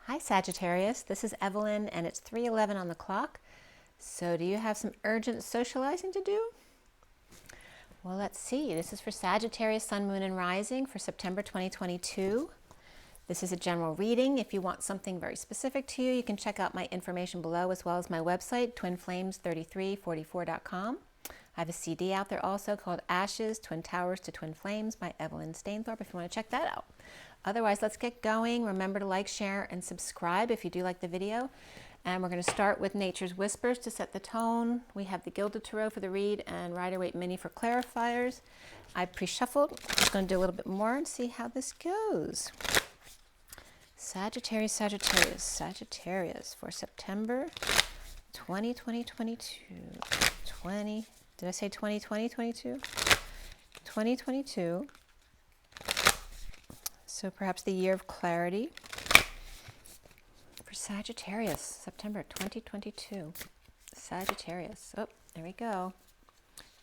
Hi Sagittarius, this is Evelyn and it's 3:11 on the clock. So do you have some urgent socializing to do? Well, let's see. This is for Sagittarius, Sun, Moon, and Rising for September 2022. This is a general reading. If you want something very specific to you, you can check out my information below as well as my website, twinflames3344.com. I have a CD out there also called Ashes, Twin Towers to Twin Flames by Evelyn Stainthorpe if you want to check that out. Otherwise, let's get going. Remember to like, share, and subscribe if you do like the video. And we're going to start with Nature's Whispers to set the tone. We have the Gilded Tarot for the read and Rider-Waite Mini for clarifiers. I pre-shuffled. I'm just going to do a little bit more and see how this goes. Sagittarius, Sagittarius, Sagittarius for September 2022. Did I say 2022? 2022. So perhaps the year of clarity for Sagittarius, September 2022. Sagittarius. Oh, there we go.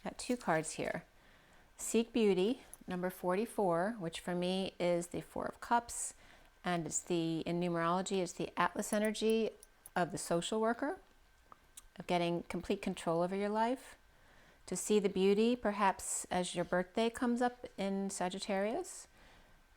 Got two cards here. Seek Beauty, number 44, which for me is the Four of Cups, and it's in numerology, it's the Atlas energy of the social worker, of getting complete control over your life. To see the beauty, perhaps as your birthday comes up in Sagittarius,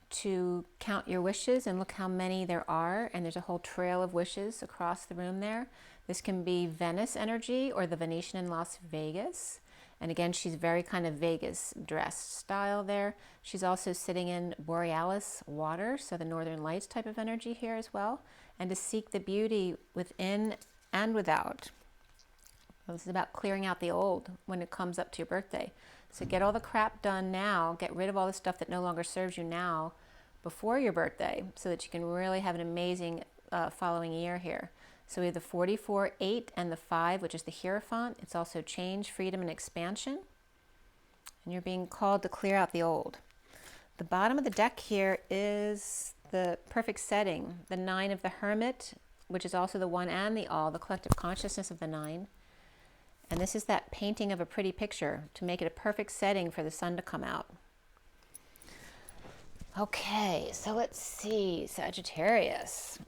to count your wishes and look how many there are, and there's a whole trail of wishes across the room there. This can be Venice energy or the Venetian in Las Vegas. And again, she's very kind of Vegas dressed style there. She's also sitting in Borealis water, so the Northern Lights type of energy here as well. And to seek the beauty within and without. This is about clearing out the old when it comes up to your birthday. So get all the crap done now, get rid of all the stuff that no longer serves you now before your birthday so that you can really have an amazing following year here. So we have the 44, 8, and the 5, which is the Hierophant. It's also change, freedom, and expansion. And you're being called to clear out the old. The bottom of the deck here is the perfect setting, the 9 of the Hermit, which is also the 1 and the all, the collective consciousness of the 9. And this is that painting of a pretty picture to make it a perfect setting for the sun to come out. Okay, so let's see, Sagittarius.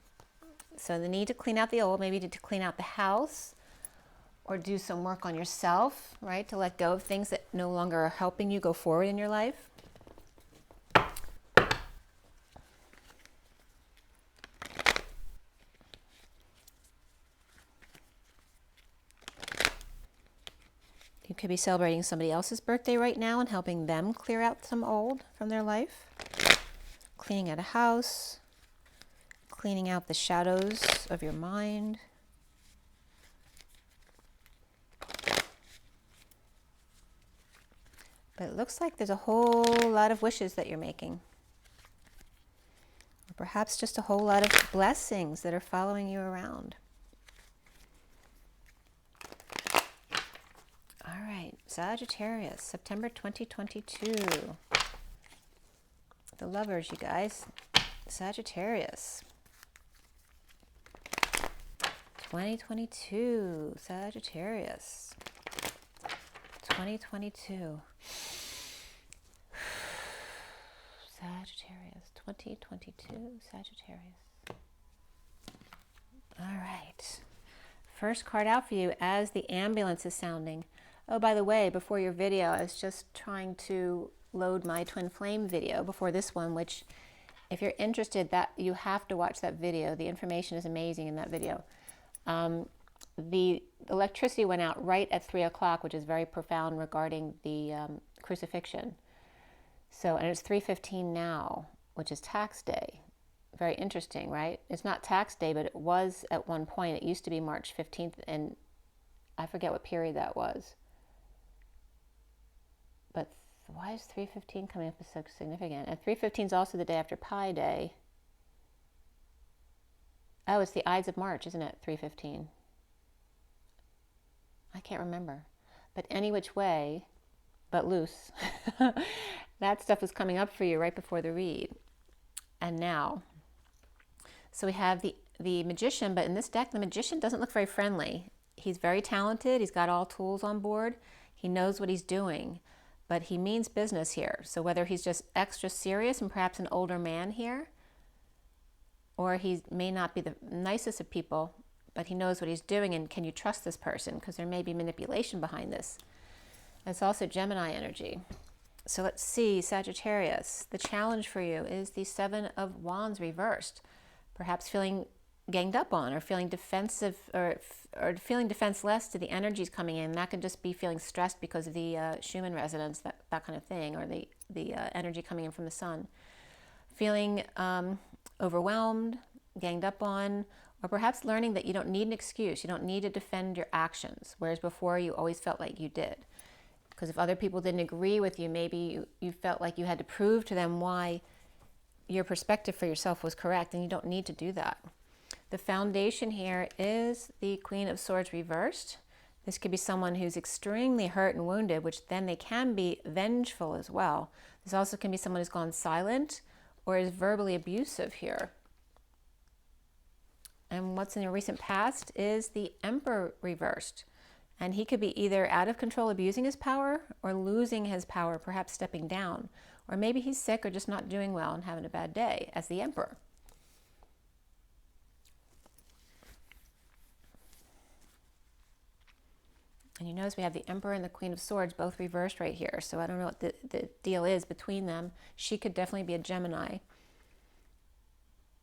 So the need to clean out the old, maybe to clean out the house or do some work on yourself, right? To let go of things that no longer are helping you go forward in your life. You could be celebrating somebody else's birthday right now and helping them clear out some old from their life. Cleaning out a house, cleaning out the shadows of your mind. But it looks like there's a whole lot of wishes that you're making. Or perhaps just a whole lot of blessings that are following you around. All right, Sagittarius, September 2022. The lovers, you guys. Sagittarius. 2022, Sagittarius. 2022. Sagittarius, 2022, Sagittarius. All right. First card out for you as the ambulance is sounding. Oh, by the way, before your video, I was just trying to load my twin flame video before this one, which if you're interested, that you have to watch that video. The information is amazing in that video. The electricity went out right at 3 o'clock, which is very profound regarding the crucifixion. So, and it's 3:15 now, which is tax day. Very interesting, right? It's not tax day, but it was at one point. It used to be March 15th, and I forget what period that was. But why is 3:15 coming up as so significant? And 3:15 is also the day after Pi Day. Oh, it's the Ides of March, isn't it? 3:15. I can't remember. But any which way, but loose. That stuff is coming up for you right before the read. And now, so we have the Magician, but in this deck, the Magician doesn't look very friendly. He's very talented. He's got all tools on board. He knows what he's doing, but he means business here. So whether he's just extra serious and perhaps an older man here, or he may not be the nicest of people, but he knows what he's doing, and can you trust this person? Because there may be manipulation behind this. It's also Gemini energy. So let's see, Sagittarius. The challenge for you is the Seven of Wands reversed. Perhaps feeling ganged up on, or feeling defensive, or feeling defenseless to the energies coming in. That could just be feeling stressed because of the Schumann resonance, that kind of thing, or the energy coming in from the sun. Feeling overwhelmed, ganged up on, or perhaps learning that you don't need an excuse. You don't need to defend your actions, whereas before you always felt like you did. Because if other people didn't agree with you, maybe you felt like you had to prove to them why your perspective for yourself was correct, and you don't need to do that. The foundation here is the Queen of Swords reversed. This could be someone who's extremely hurt and wounded, which then they can be vengeful as well. This also can be someone who's gone silent or is verbally abusive here. And what's in the recent past is the Emperor reversed. And he could be either out of control, abusing his power, or losing his power, perhaps stepping down. Or maybe he's sick or just not doing well and having a bad day as the Emperor. And you notice we have the Emperor and the Queen of Swords both reversed right here. So I don't know what the deal is between them. She could definitely be a Gemini.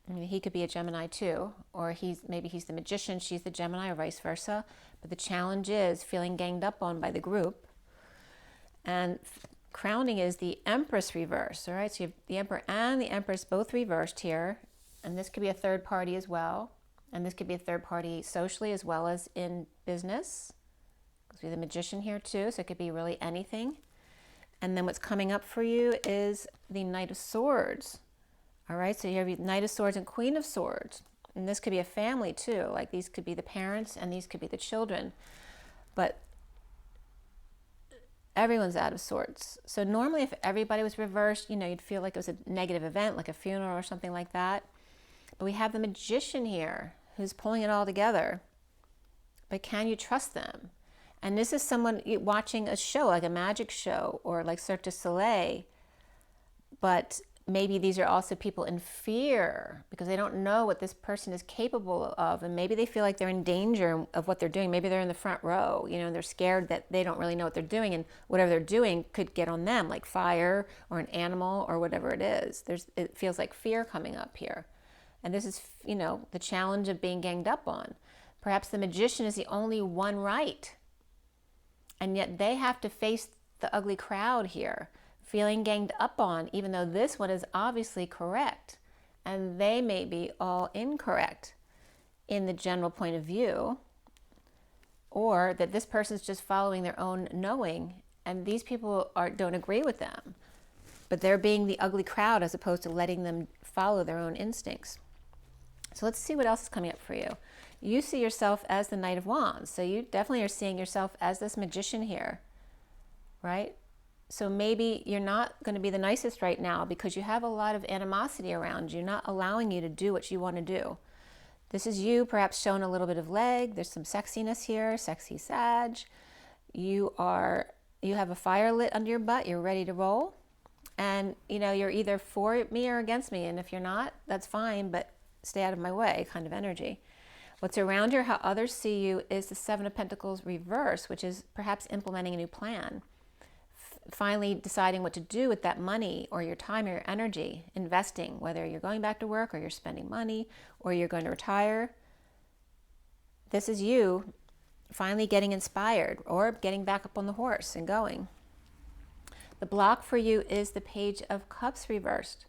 I mean, he could be a Gemini too. Or maybe he's the Magician, she's the Gemini, or vice versa. But the challenge is feeling ganged up on by the group. And crowning is the Empress reverse. All right, so you have the Emperor and the Empress both reversed here. And this could be a third party as well. And this could be a third party socially as well as in business. Be the Magician here too, so it could be really anything. And then what's coming up for you is the Knight of Swords. All right, so you have Knight of Swords and Queen of Swords. And this could be a family too, like these could be the parents and these could be the children. But everyone's out of sorts. So normally if everybody was reversed, you know, you'd feel like it was a negative event, like a funeral or something like that. But we have the Magician here who's pulling it all together. But can you trust them? And this is someone watching a show, like a magic show or like Cirque du Soleil. But maybe these are also people in fear because they don't know what this person is capable of. And maybe they feel like they're in danger of what they're doing. Maybe they're in the front row, you know, and they're scared that they don't really know what they're doing. And whatever they're doing could get on them, like fire or an animal or whatever it is. It feels like fear coming up here. And this is, you know, the challenge of being ganged up on. Perhaps the Magician is the only one right. And yet they have to face the ugly crowd here, feeling ganged up on, even though this one is obviously correct. And they may be all incorrect in the general point of view, or that this person's just following their own knowing, and these people don't agree with them. But they're being the ugly crowd as opposed to letting them follow their own instincts. So let's see what else is coming up for you. You see yourself as the Knight of Wands. So you definitely are seeing yourself as this Magician here, right? So maybe you're not going to be the nicest right now because you have a lot of animosity around you, not allowing you to do what you want to do. This is you perhaps showing a little bit of leg. There's some sexiness here, sexy Sag. You have a fire lit under your butt. You're ready to roll. And, you know, you're either for me or against me. And if you're not, that's fine, but stay out of my way kind of energy. What's around here, how others see you, is the Seven of Pentacles reverse, which is perhaps implementing a new plan. Finally deciding what to do with that money or your time or your energy, investing, whether you're going back to work or you're spending money or you're going to retire. This is you finally getting inspired or getting back up on the horse and going. The block for you is the Page of Cups reversed,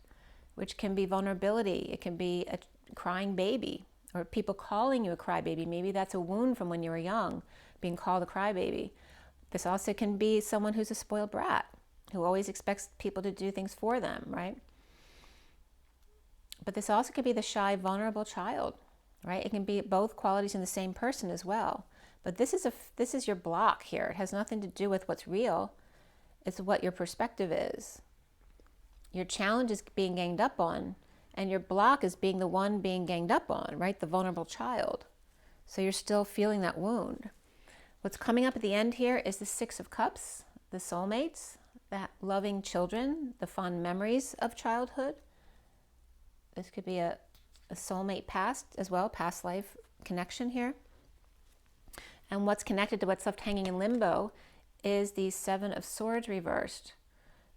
which can be vulnerability. It can be a crying baby, or people calling you a crybaby. Maybe that's a wound from when you were young, being called a crybaby. This also can be someone who's a spoiled brat, who always expects people to do things for them, right? But this also could be the shy, vulnerable child, right? It can be both qualities in the same person as well. But this is your block here. It has nothing to do with what's real. It's what your perspective is. Your challenge is being ganged up on, and your block is being the one being ganged up on, right? The vulnerable child. So you're still feeling that wound. What's coming up at the end here is the Six of Cups, the soulmates, the loving children, the fond memories of childhood. This could be a a soulmate past as well, past life connection here. And what's connected to what's left hanging in limbo is the Seven of Swords reversed,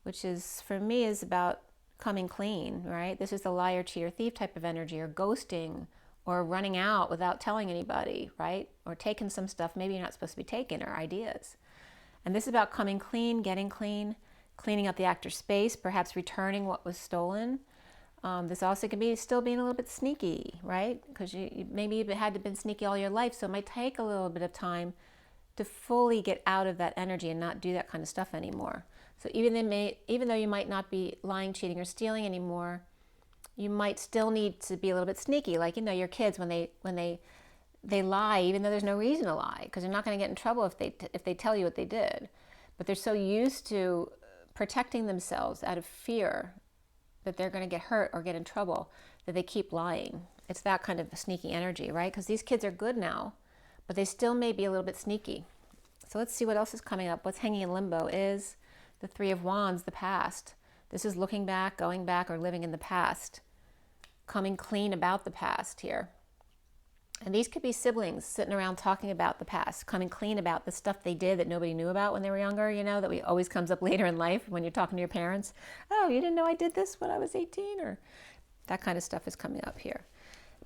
which is, for me, is about coming clean, right? This is the liar, cheater, thief type of energy, or ghosting, or running out without telling anybody, right? Or taking some stuff maybe you're not supposed to be taking, or ideas. And this is about coming clean, getting clean, cleaning up the actor's space, perhaps returning what was stolen. This also can be still being a little bit sneaky, right? Because you maybe you've had to been sneaky all your life, so it might take a little bit of time to fully get out of that energy and not do that kind of stuff anymore. So even though you might not be lying, cheating, or stealing anymore, you might still need to be a little bit sneaky. Like, you know, your kids, when they lie, even though there's no reason to lie, because they're not going to get in trouble if they tell you what they did. But they're so used to protecting themselves out of fear that they're going to get hurt or get in trouble that they keep lying. It's that kind of sneaky energy, right? Because these kids are good now, but they still may be a little bit sneaky. So let's see what else is coming up. What's hanging in limbo is the Three of Wands, the past. This is looking back, going back, or living in the past. Coming clean about the past here. And these could be siblings sitting around talking about the past, coming clean about the stuff they did that nobody knew about when they were younger, you know, that always comes up later in life when you're talking to your parents. Oh, you didn't know I did this when I was 18, or that kind of stuff is coming up here.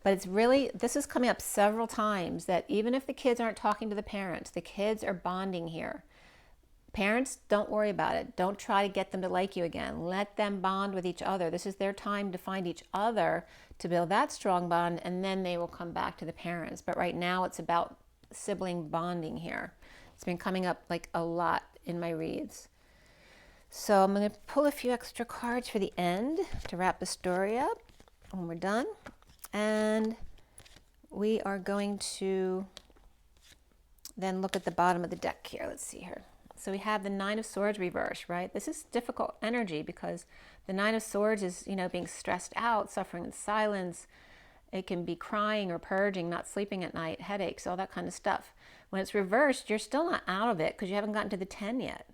But it's really, this is coming up several times, that even if the kids aren't talking to the parents, the kids are bonding here. Parents, don't worry about it. Don't try to get them to like you again. Let them bond with each other. This is their time to find each other, to build that strong bond, and then they will come back to the parents. But right now it's about sibling bonding here. It's been coming up like a lot in my reads. So I'm going to pull a few extra cards for the end to wrap the story up when we're done. And we are going to then look at the bottom of the deck here. Let's see here. So we have the Nine of Swords reversed, right? This is difficult energy because the Nine of Swords is, you know, being stressed out, suffering in silence. It can be crying or purging, not sleeping at night, headaches, all that kind of stuff. When it's reversed, you're still not out of it because you haven't gotten to the 10 yet.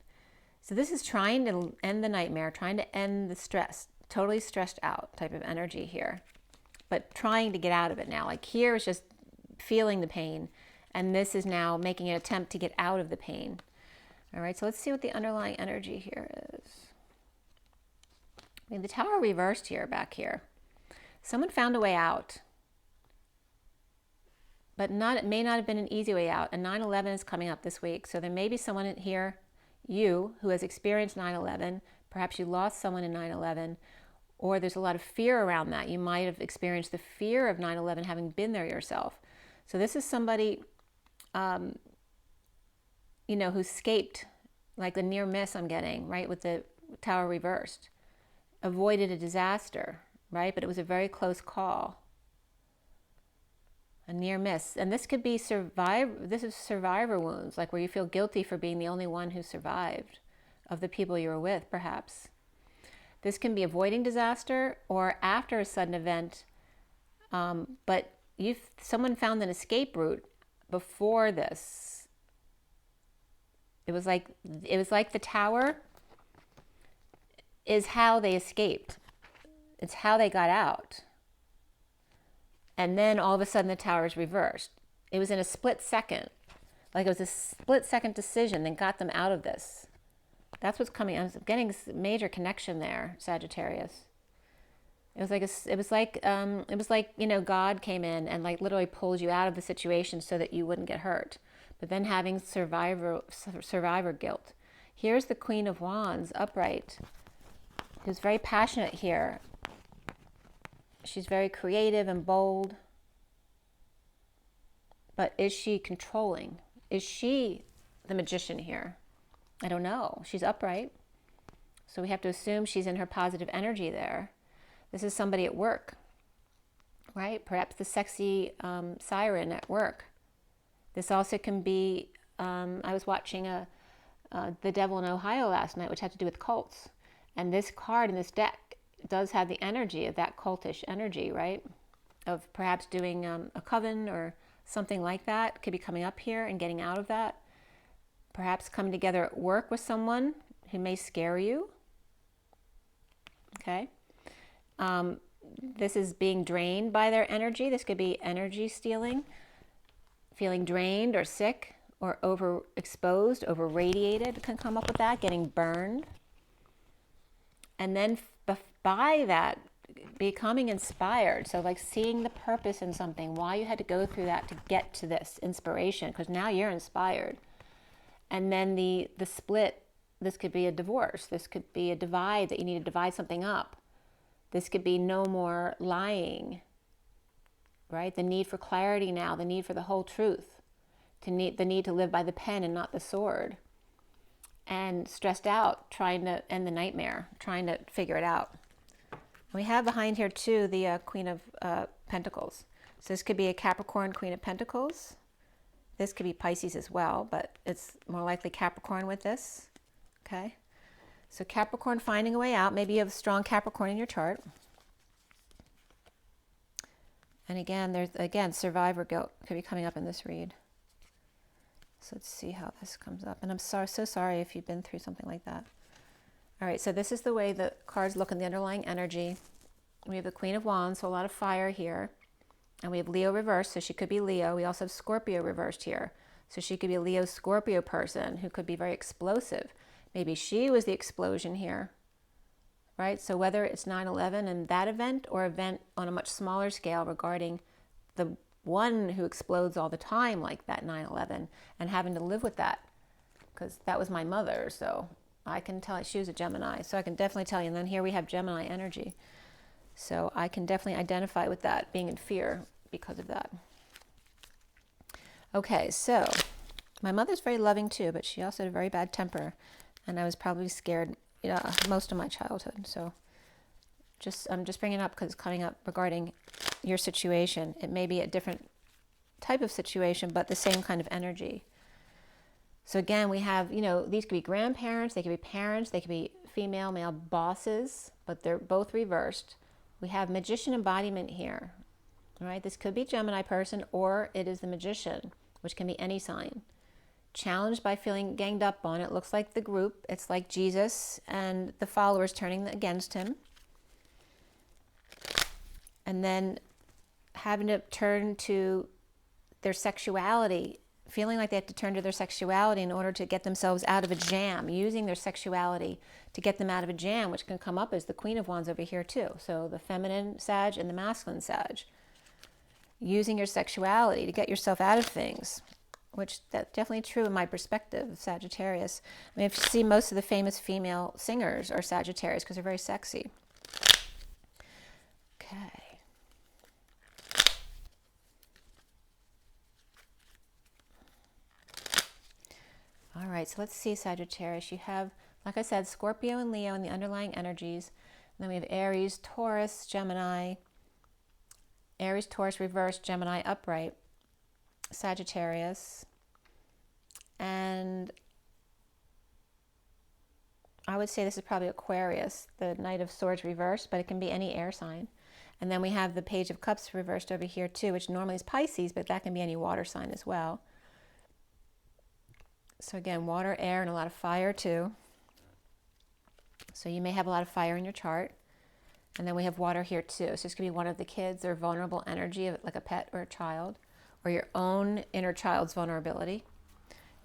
So this is trying to end the nightmare, trying to end the stress, totally stressed out type of energy here, but trying to get out of it now. Like here is just feeling the pain, and this is now making an attempt to get out of the pain. All right, so let's see what the underlying energy here is. I mean, the Tower reversed here, back here. Someone found a way out, but it may not have been an easy way out. And 9/11 is coming up this week, so there may be someone in here, you, who has experienced 9/11. Perhaps you lost someone in 9/11, or there's a lot of fear around that. You might have experienced the fear of 9/11 having been there yourself. So this is somebody, you know, who escaped, like the near miss I'm getting, right, with the Tower reversed. Avoided a disaster, right, but it was a very close call. A near miss. And this could be this is survivor wounds, like where you feel guilty for being the only one who survived of the people you were with, perhaps. This can be avoiding disaster or after a sudden event, but someone found an escape route before this. It was like the Tower is how they escaped. It's how they got out. And then all of a sudden the Tower is reversed. It was in a split second. Like it was a split second decision that got them out of this. That's what's coming. I'm getting a major connection there, Sagittarius. It was like, you know, God came in and like literally pulled you out of the situation so that you wouldn't get hurt. But then having survivor guilt. Here's the Queen of Wands, upright, who's very passionate here. She's very creative and bold. But is she controlling? Is she the magician here? I don't know. She's upright. So we have to assume she's in her positive energy there. This is somebody at work, right? Perhaps the sexy siren at work. This also can be, I was watching The Devil in Ohio last night, which had to do with cults. And this card in this deck does have the energy of that cultish energy, right? Of perhaps doing a coven or something like that. Could be coming up here and getting out of that. Perhaps coming together at work with someone who may scare you. Okay? this is being drained by their energy. This could be energy stealing, feeling drained or sick or overexposed, over radiated can come up with that, getting burned. And then by that, becoming inspired. So like seeing the purpose in something, why you had to go through that to get to this inspiration, because now you're inspired. And then the split, this could be a divorce. This could be a divide, that you need to divide something up. This could be no more lying, right? The need for clarity now, the need for the whole truth, the need to live by the pen and not the sword. And stressed out, trying to end the nightmare, trying to figure it out. We have behind here too the Queen of Pentacles. So this could be a Capricorn Queen of Pentacles. This could be Pisces as well, but it's more likely Capricorn with this. Okay. So Capricorn finding a way out. Maybe you have a strong Capricorn in your chart. And again, there's survivor guilt could be coming up in this read. So let's see how this comes up. And I'm so sorry if you've been through something like that. All right, so this is the way the cards look in the underlying energy. We have the Queen of Wands, so a lot of fire here. And we have Leo reversed, so she could be Leo. We also have Scorpio reversed here. So she could be a Leo-Scorpio person who could be very explosive. Maybe she was the explosion here, right? So whether it's 9/11 and that event, or event on a much smaller scale regarding the one who explodes all the time like that 9/11, and having to live with that, because that was my mother, so I can tell she was a Gemini, so I can definitely tell you. And then here we have Gemini energy, so I can definitely identify with that, being in fear because of that. Okay, so my mother's very loving too, but she also had a very bad temper, and I was probably scared most of my childhood. So I'm just bringing it up because it's coming up regarding your situation. It may be a different type of situation, but the same kind of energy. So again, we have, these could be grandparents, they could be parents, they could be female, male bosses, but they're both reversed. We have Magician embodiment here, right? This could be Gemini person, or it is the Magician, which can be any sign. Challenged by feeling ganged up on. It looks like the group. It's like Jesus and the followers turning against him. And then having to turn to their sexuality, feeling like they have to turn to their sexuality in order to get themselves out of a jam, using their sexuality to get them out of a jam, which can come up as the Queen of Wands over here too. So the feminine Sag and the masculine Sag. Using your sexuality to get yourself out of things, which that's definitely true in my perspective, Sagittarius. I mean, if you see, most of the famous female singers are Sagittarius because they're very sexy. Okay. All right, so let's see, Sagittarius. You have, like I said, Scorpio and Leo in the underlying energies. And then we have Aries, Taurus, Gemini. Aries, Taurus, reversed, Gemini, upright. Sagittarius. And I would say this is probably Aquarius, the Knight of Swords reversed, but it can be any air sign. And then we have the Page of Cups reversed over here too, which normally is Pisces, but that can be any water sign as well. So again, water, air, and a lot of fire too. So you may have a lot of fire in your chart. And then we have water here too. So this could be one of the kids, their vulnerable energy, like a pet or a child, or your own inner child's vulnerability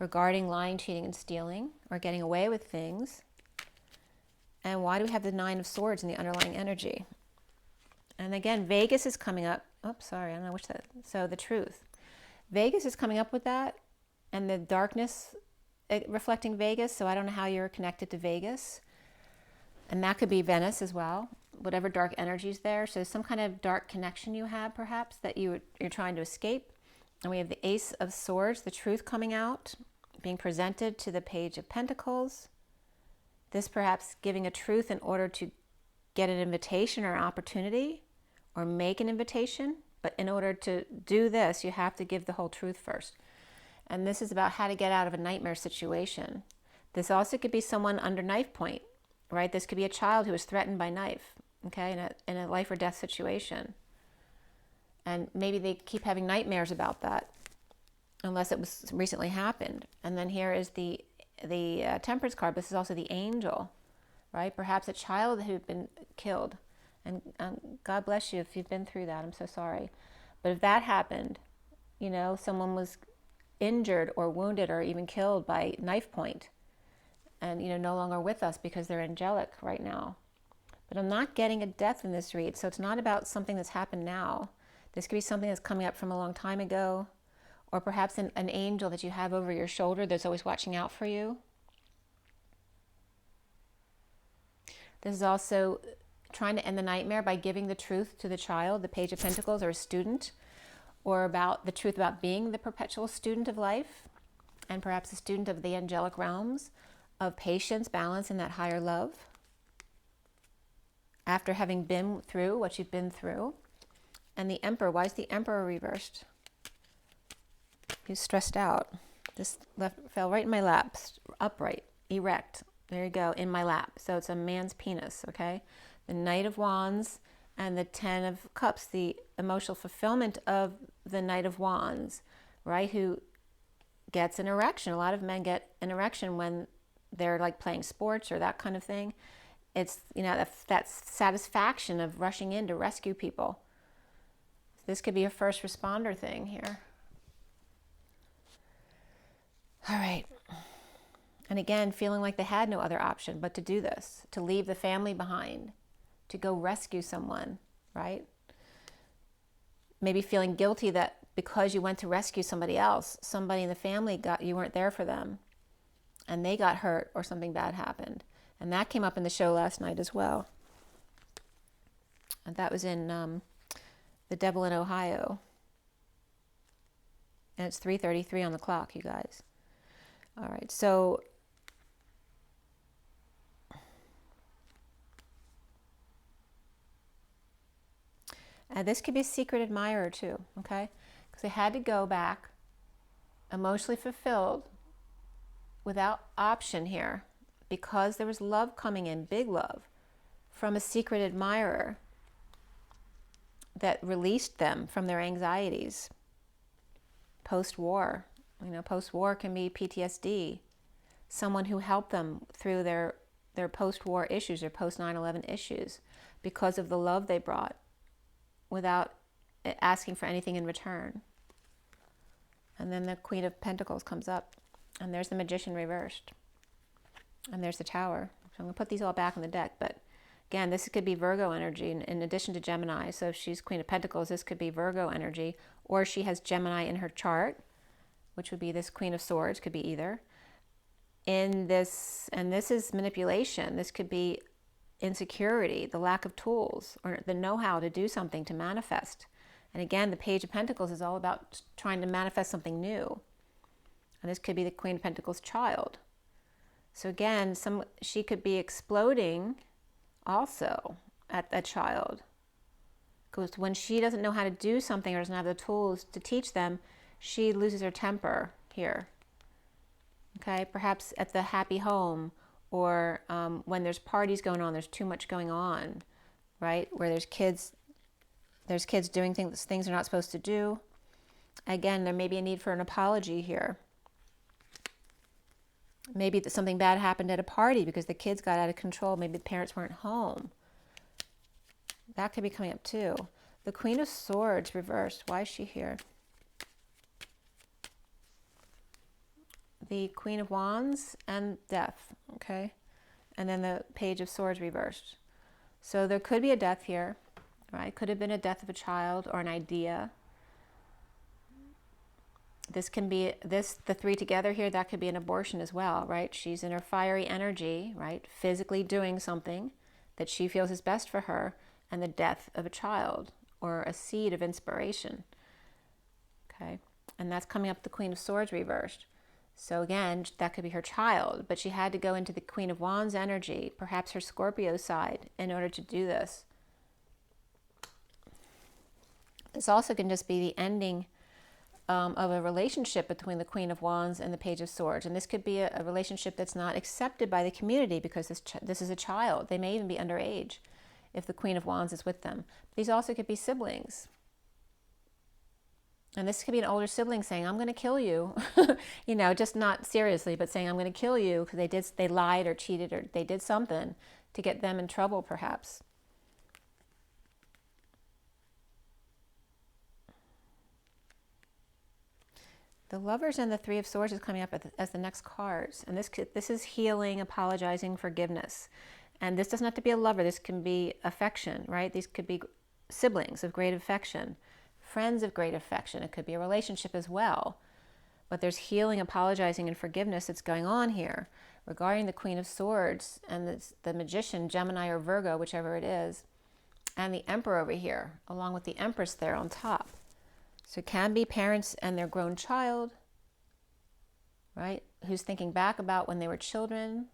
regarding lying, cheating, and stealing, or getting away with things. And why do we have the Nine of Swords in the underlying energy? And again, Vegas is coming up. Oops, sorry, I don't know which that. So the Truth. Vegas is coming up with that, and the darkness reflecting Vegas. So I don't know how you're connected to Vegas. And that could be Venice as well, whatever dark energy is there. So some kind of dark connection you have, perhaps, that you're trying to escape. And we have the Ace of Swords, the Truth coming out, being presented to the Page of Pentacles. This perhaps giving a truth in order to get an invitation or an opportunity, or make an invitation. But in order to do this, you have to give the whole truth first. And this is about how to get out of a nightmare situation. This also could be someone under knife point, right? This could be a child who is threatened by knife, okay, in a life or death situation. And maybe they keep having nightmares about that, unless it was recently happened. And then here is the Temperance card. This is also the Angel, right? Perhaps a child who had been killed, And God bless you if you've been through that. I'm so sorry. But if that happened, you know, someone was injured or wounded or even killed by knife point and, you know, no longer with us because they're angelic right now. But I'm not getting a death in this read, so it's not about something that's happened now. This could be something that's coming up from a long time ago, or perhaps an angel that you have over your shoulder that's always watching out for you. This is also trying to end the nightmare by giving the truth to the child, the Page of Pentacles, or a student, or about the truth about being the perpetual student of life, and perhaps a student of the angelic realms, of patience, balance, and that higher love. After having been through what you've been through. And the Emperor, why is the Emperor reversed? He's stressed out. This fell right in my lap, upright, erect. There you go, in my lap. So it's a man's penis, okay? The Knight of Wands and the Ten of Cups, the emotional fulfillment of the Knight of Wands, right? Who gets an erection. A lot of men get an erection when they're like playing sports or that kind of thing. It's, you know, that satisfaction of rushing in to rescue people. This could be a first responder thing here. All right. And again, feeling like they had no other option but to do this, to leave the family behind, to go rescue someone, right? Maybe feeling guilty that because you went to rescue somebody else, somebody in the family you weren't there for them and they got hurt or something bad happened. And that came up in the show last night as well. And that was in The Devil in Ohio. And it's 3:33 on the clock, you guys. All right, so this could be a secret admirer too, okay? Because they had to go back emotionally fulfilled without option here because there was love coming in, big love, from a secret admirer that released them from their anxieties post-war. You know, post-war can be PTSD. Someone who helped them through their post-war issues or post-9/11 issues because of the love they brought without asking for anything in return. And then the Queen of Pentacles comes up, and there's the Magician reversed. And there's the Tower. So I'm going to put these all back on the deck, but again, this could be Virgo energy in addition to Gemini. So if she's Queen of Pentacles, this could be Virgo energy, or she has Gemini in her chart, which would be this Queen of Swords, could be either. In this, and this is manipulation. This could be insecurity, the lack of tools, or the know-how to do something, to manifest. And again, the Page of Pentacles is all about trying to manifest something new. And this could be the Queen of Pentacles child. So again, she could be exploding also at that child. Because when she doesn't know how to do something or doesn't have the tools to teach them, she loses her temper here. Okay, perhaps at the happy home, or when there's parties going on, there's too much going on, right? Where there's kids doing things they're not supposed to do. Again, there may be a need for an apology here. Maybe something bad happened at a party because the kids got out of control. Maybe the parents weren't home. That could be coming up too. The Queen of Swords reversed. Why is she here? The Queen of Wands and Death, okay? And then the Page of Swords reversed. So there could be a death here, right? Could have been a death of a child or an idea. This can be, the three together here, that could be an abortion as well, right? She's in her fiery energy, right? Physically doing something that she feels is best for her, and the death of a child or a seed of inspiration, okay? And that's coming up the Queen of Swords reversed. So again, that could be her child, but she had to go into the Queen of Wands energy, perhaps her Scorpio side, in order to do this. This also can just be the ending of a relationship between the Queen of Wands and the Page of Swords. And this could be a relationship that's not accepted by the community because this is a child. They may even be underage if the Queen of Wands is with them. These also could be siblings. And this could be an older sibling saying, I'm going to kill you. You know, just not seriously, but saying, I'm going to kill you because they lied or cheated or they did something to get them in trouble, perhaps. The Lovers and the Three of Swords is coming up as the next cards. And this is healing, apologizing, forgiveness. And this doesn't have to be a lover. This can be affection, right? These could be siblings of great affection, friends of great affection. It could be a relationship as well. But there's healing, apologizing, and forgiveness that's going on here regarding the Queen of Swords and the Magician, Gemini or Virgo, whichever it is, and the Emperor over here, along with the Empress there on top. So it can be parents and their grown child, right, who's thinking back about when they were children.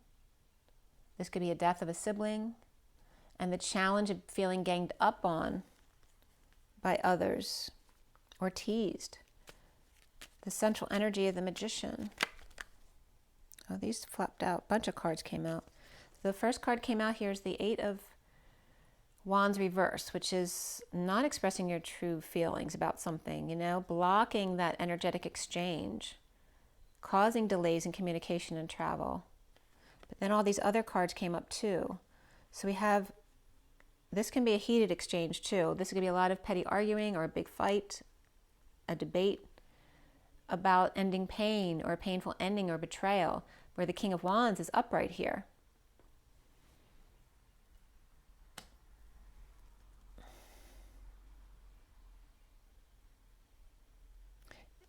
This could be a death of a sibling, and the challenge of feeling ganged up on by others or teased. The central energy of the Magician. Oh, these flopped out. A bunch of cards came out. The first card came out here is the Eight of Wands reverse, which is not expressing your true feelings about something, you know, blocking that energetic exchange, causing delays in communication and travel. But then all these other cards came up too. So we have, this can be a heated exchange too. This could be a lot of petty arguing or a big fight, a debate about ending pain or a painful ending or betrayal, where the King of Wands is upright here.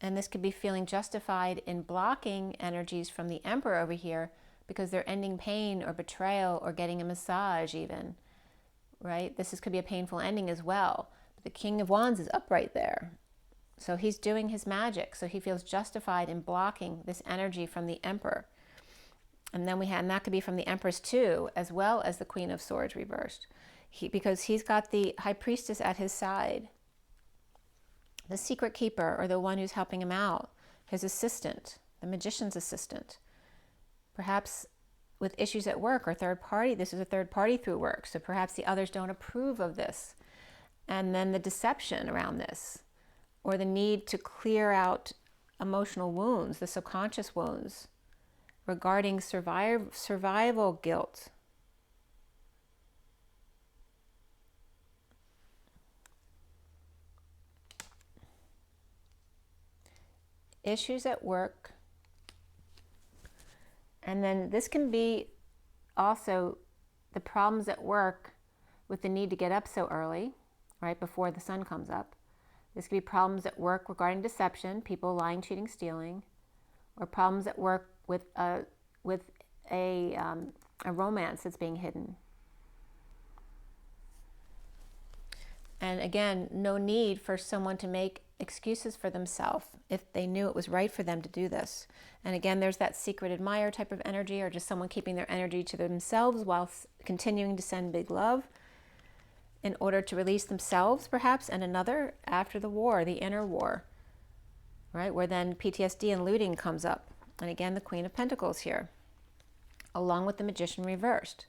And this could be feeling justified in blocking energies from the Emperor over here because they're ending pain or betrayal or getting a massage even, right? This could be a painful ending as well. But the King of Wands is upright there. So he's doing his magic. So he feels justified in blocking this energy from the Emperor. And then and that could be from the Empress too, as well as the Queen of Swords reversed. Because he's got the High Priestess at his side. The secret keeper, or the one who's helping him out, his assistant, the Magician's assistant. Perhaps with issues at work or third party, this is a third party through work, so perhaps the others don't approve of this. And then the deception around this, or the need to clear out emotional wounds, the subconscious wounds, regarding survival guilt. Issues at work. And then this can be also the problems at work with the need to get up so early, right before the sun comes up. This could be problems at work regarding deception, people lying, cheating, stealing, or problems at work with a romance that's being hidden. And again, no need for someone to make excuses for themselves if they knew it was right for them to do this. And again, there's that secret admirer type of energy, or just someone keeping their energy to themselves while continuing to send big love in order to release themselves perhaps and another after the war, the inner war, right? Where then PTSD and looting comes up. And again, the Queen of Pentacles here, along with the Magician reversed.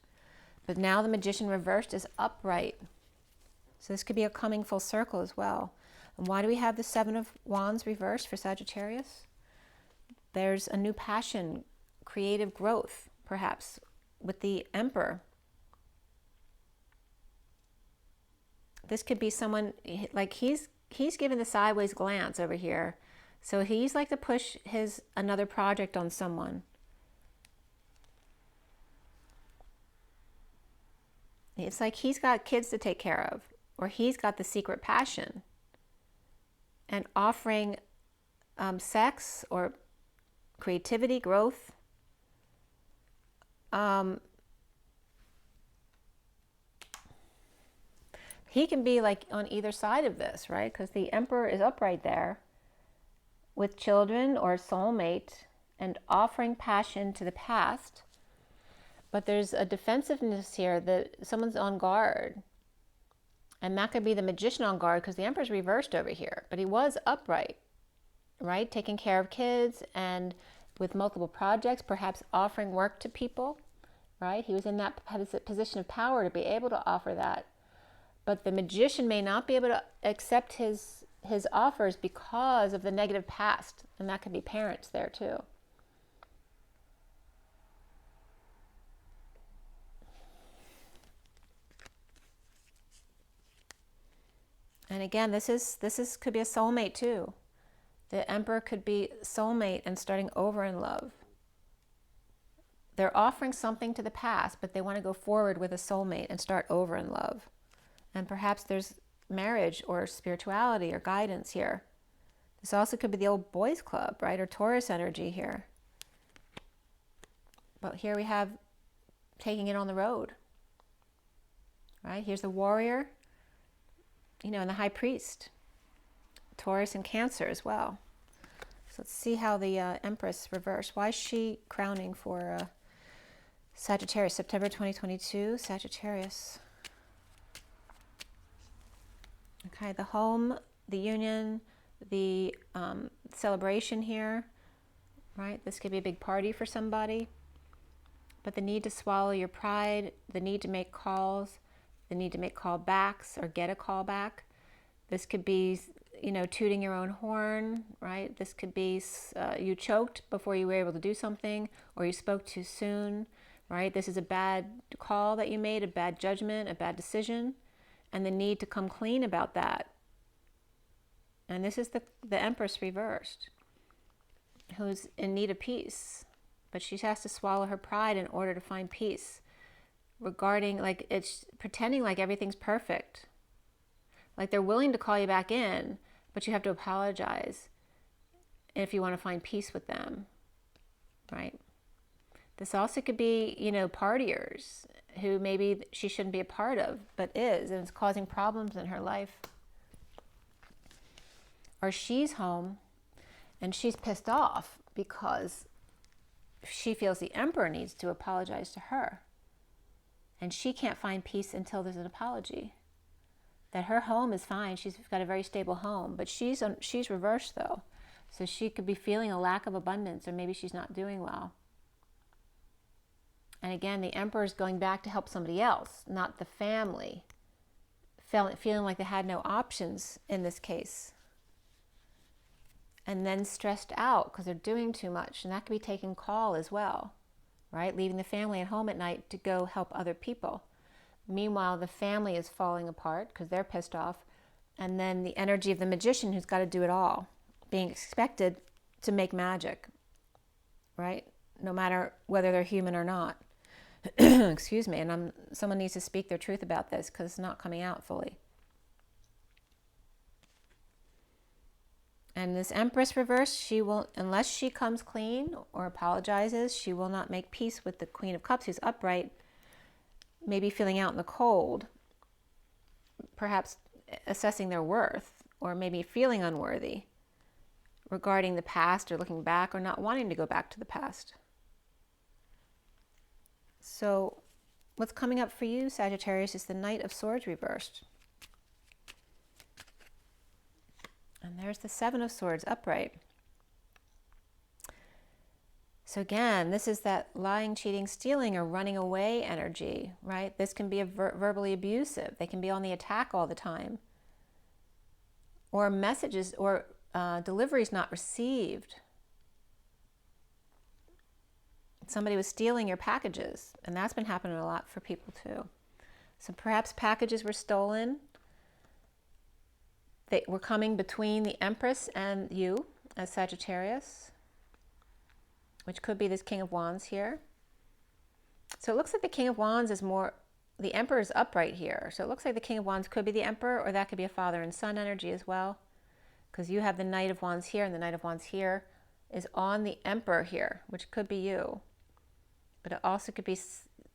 But now the Magician reversed is upright. So this could be a coming full circle as well. And why do we have the Seven of Wands reversed for Sagittarius? There's a new passion, creative growth, perhaps, with the Emperor. This could be someone, like he's given the sideways glance over here. So he's like to push another project on someone. It's like he's got kids to take care of, or he's got the secret passion. And offering sex or creativity, growth. He can be like on either side of this, right? Because the Emperor is upright there with children or soulmate and offering passion to the past. But there's a defensiveness here that someone's on guard. And that could be the Magician on guard because the Emperor's reversed over here. But he was upright, right? Taking care of kids and with multiple projects, perhaps offering work to people, right? He was in that position of power to be able to offer that. But the Magician may not be able to accept his offers because of the negative past. And that could be parents there too. And again, this could be a soulmate too. The Emperor could be soulmate and starting over in love. They're offering something to the past, but they want to go forward with a soulmate and start over in love. And perhaps there's marriage or spirituality or guidance here. This also could be the old boys club, right? Or Taurus energy here. But here we have taking it on the road, right? Here's the warrior, you know, and the high priest. Taurus and Cancer as well. So let's see how the Empress reversed. Why is she crowning for Sagittarius, September 2022, Sagittarius? Okay, the home, the union, the celebration here, right? This could be a big party for somebody. But the need to swallow your pride, the need to make calls, the need to make callbacks or get a call back. This could be, you know, tooting your own horn, right? This could be you choked before you were able to do something, or you spoke too soon, right? This is a bad call that you made, a bad judgment, a bad decision, and the need to come clean about that. And this is the Empress reversed, who's in need of peace. But she has to swallow her pride in order to find peace regarding, like, it's pretending like everything's perfect. Like they're willing to call you back in, but you have to apologize if you want to find peace with them, right? This also could be, you know, partiers who maybe she shouldn't be a part of, but is, and it's causing problems in her life. Or she's home and she's pissed off because she feels the Emperor needs to apologize to her. And she can't find peace until there's an apology. That her home is fine. She's got a very stable home. But she's reversed, though. So she could be feeling a lack of abundance, or maybe she's not doing well. And again, the Emperor is going back to help somebody else, not the family. Feeling like they had no options in this case. And then stressed out because they're doing too much. And that could be taking call as well, right? Leaving the family at home at night to go help other people. Meanwhile, the family is falling apart because they're pissed off. And then the energy of the magician who's got to do it all, being expected to make magic, right? No matter whether they're human or not. Excuse me. And someone needs to speak their truth about this because it's not coming out fully. And this Empress reverse, she will, unless she comes clean or apologizes, she will not make peace with the Queen of Cups, who's upright, maybe feeling out in the cold, perhaps assessing their worth, or maybe feeling unworthy regarding the past or looking back or not wanting to go back to the past. So what's coming up for you, Sagittarius, is the Knight of Swords reversed. And there's the Seven of Swords upright. So again, this is that lying, cheating, stealing, or running away energy, right? This can be verbally abusive. They can be on the attack all the time. Or messages or deliveries not received. Somebody was stealing your packages, and that's been happening a lot for people too. So perhaps packages were stolen. They were coming between the Empress and you as Sagittarius, which could be this King of Wands here. So it looks like the King of Wands is more, the Emperor is upright here. So it looks like the King of Wands could be the Emperor, or that could be a father and son energy as well. Because you have the Knight of Wands here, and the Knight of Wands here is on the Emperor here, which could be you. But it also could be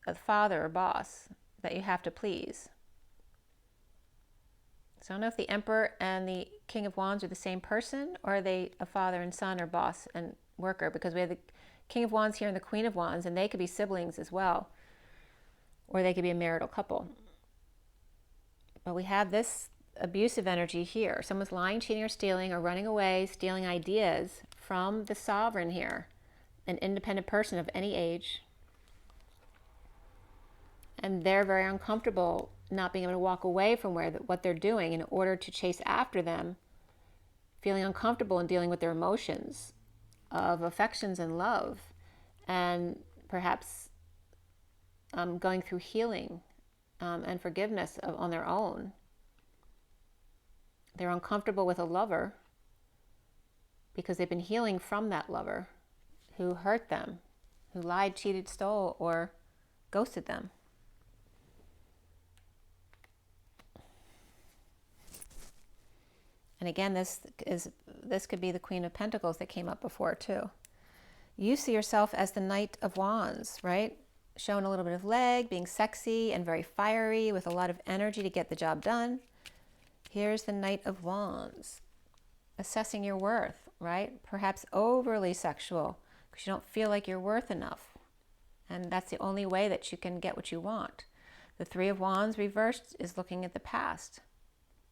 a father or boss that you have to please. So I don't know if the Emperor and the King of Wands are the same person, or are they a father and son, or boss and worker? Because we have the King of Wands here and the Queen of Wands, and they could be siblings as well. Or they could be a marital couple. But we have this abusive energy here. Someone's lying, cheating, or stealing, or running away, stealing ideas from the sovereign here. An independent person of any age. And they're very uncomfortable not being able to walk away from what they're doing in order to chase after them, feeling uncomfortable in dealing with their emotions of affections and love, and perhaps going through healing and forgiveness on their own. They're uncomfortable with a lover, because they've been healing from that lover who hurt them, who lied, cheated, stole, or ghosted them. And again, this could be the Queen of Pentacles that came up before too. You see yourself as the Knight of Wands, right? Showing a little bit of leg, being sexy and very fiery with a lot of energy to get the job done. Here's the Knight of Wands. Assessing your worth, right? Perhaps overly sexual because you don't feel like you're worth enough. And that's the only way that you can get what you want. The Three of Wands reversed is looking at the past,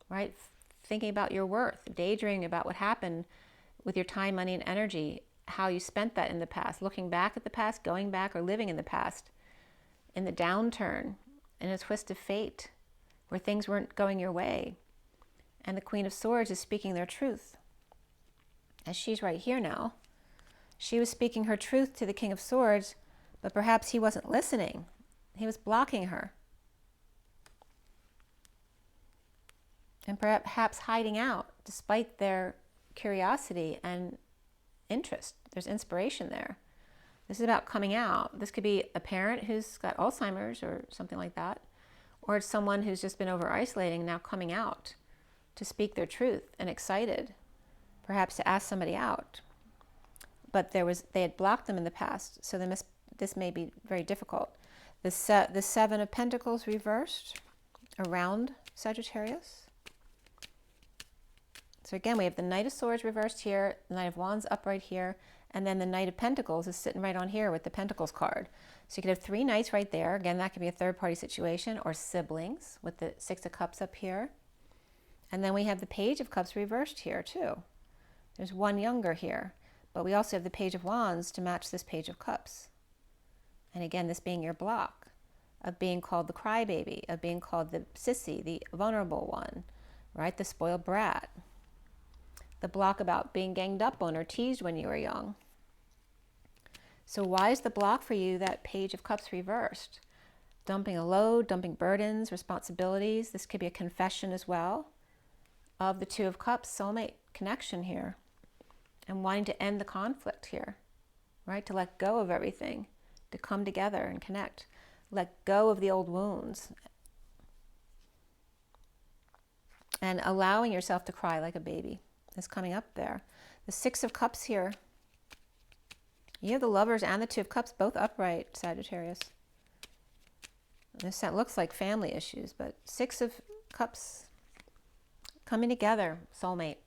right? Thinking about your worth, daydreaming about what happened with your time, money, and energy, how you spent that in the past, looking back at the past, going back, or living in the past, in the downturn, in a twist of fate, where things weren't going your way. And the Queen of Swords is speaking their truth. As she's right here now, she was speaking her truth to the King of Swords, but perhaps he wasn't listening. He was blocking her. And perhaps hiding out despite their curiosity and interest. There's inspiration there. This is about coming out. This could be a parent who's got Alzheimer's or something like that, or it's someone who's just been over isolating and now coming out to speak their truth and excited, perhaps to ask somebody out. But they had blocked them in the past, so this may be very difficult. The Seven of Pentacles reversed around Sagittarius. So again, we have the Knight of Swords reversed here, the Knight of Wands upright here, and then the Knight of Pentacles is sitting right on here with the Pentacles card. So you could have three knights right there. Again, that could be a third-party situation, or siblings with the Six of Cups up here. And then we have the Page of Cups reversed here too. There's one younger here, but we also have the Page of Wands to match this Page of Cups. And again, this being your block of being called the crybaby, of being called the sissy, the vulnerable one, right? The spoiled brat. The block about being ganged up on or teased when you were young. So why is the block for you that Page of Cups reversed? Dumping a load, dumping burdens, responsibilities. This could be a confession as well of the Two of Cups, soulmate connection here. And wanting to end the conflict here, right? To let go of everything, to come together and connect. Let go of the old wounds. And allowing yourself to cry like a baby is coming up there. The Six of Cups here. You have the Lovers and the Two of Cups both upright, Sagittarius. This looks like family issues, but Six of Cups coming together, soulmate.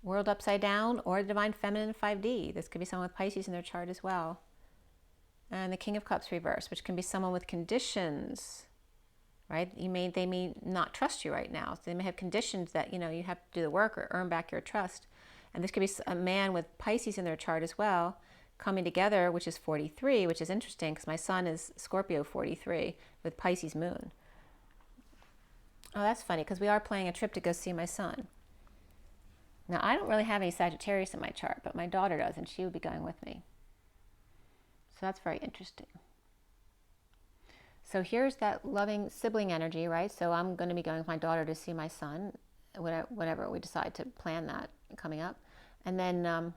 World upside down or the Divine Feminine 5D. This could be someone with Pisces in their chart as well. And the King of Cups reversed, which can be someone with conditions, right? They may not trust you right now. So they may have conditions that, you have to do the work or earn back your trust. And this could be a man with Pisces in their chart as well, coming together, which is 43, which is interesting because my son is Scorpio 43 with Pisces moon. Oh, that's funny because we are planning a trip to go see my son. Now, I don't really have any Sagittarius in my chart, but my daughter does, and she would be going with me. So that's very interesting. So here's that loving sibling energy, right? So I'm going to be going with my daughter to see my son, whenever we decide to plan that coming up. And then,